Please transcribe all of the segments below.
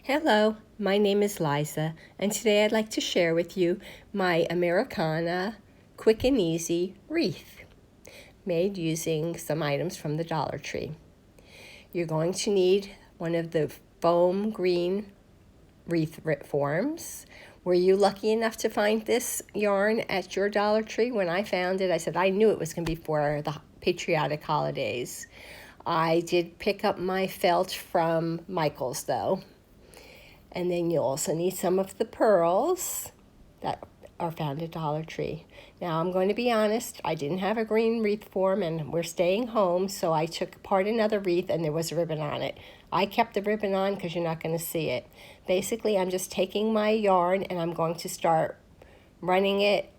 Hello, my name is Liza, and today I'd like to share with you my Americana Quick and Easy Wreath, made using some items from the Dollar Tree. You're going to need one of the foam green wreath forms. Were you lucky enough to find this yarn at your Dollar Tree? When I found it, I said I knew it was going to be for the patriotic holidays. I did pick up my felt from Michael's though. And then you'll also need some of the pearls that are found at Dollar Tree. Now, I'm going to be honest, I didn't have a green wreath form and we're staying home, so I took apart another wreath and there was a ribbon on it. I kept the ribbon on because you're not going to see it. Basically, I'm just taking my yarn and I'm going to start running it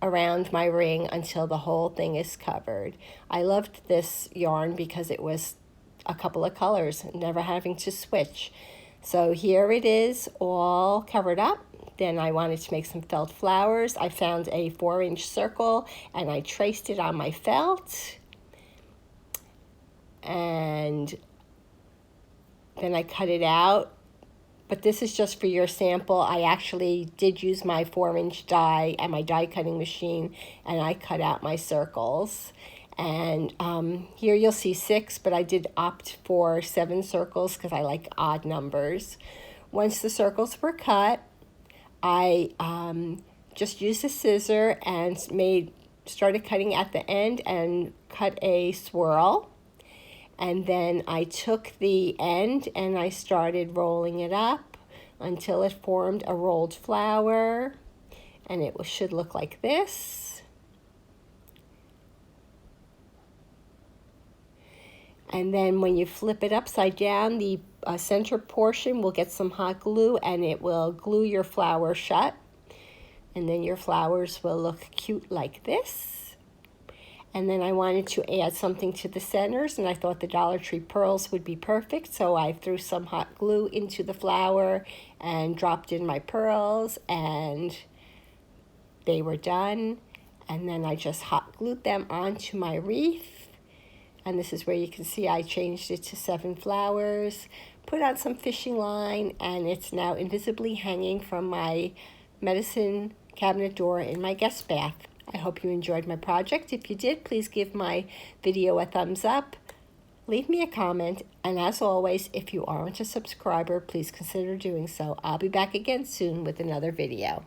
around my ring until the whole thing is covered. I loved this yarn because it was a couple of colors, never having to switch. So here it is all covered up. Then I wanted to make some felt flowers. I found a 4-inch circle and I traced it on my felt. And then I cut it out. But this is just for your sample. I actually did use my 4-inch die and my die cutting machine, and I cut out my circles. And here you'll see 6, but I did opt for 7 circles because I like odd numbers. Once the circles were cut, I just used a scissor and started cutting at the end and cut a swirl. And then I took the end and I started rolling it up until it formed a rolled flower. And it should look like this. And then when you flip it upside down, the center portion will get some hot glue and it will glue your flower shut. And then your flowers will look cute like this. And then I wanted to add something to the centers, and I thought the Dollar Tree pearls would be perfect. So I threw some hot glue into the flower and dropped in my pearls, and they were done. And then I just hot glued them onto my wreath. And this is where you can see I changed it to 7 flowers, put on some fishing line, and it's now invisibly hanging from my medicine cabinet door in my guest bath. I hope you enjoyed my project. If you did, please give my video a thumbs up, leave me a comment, and as always, if you aren't a subscriber, please consider doing so. I'll be back again soon with another video.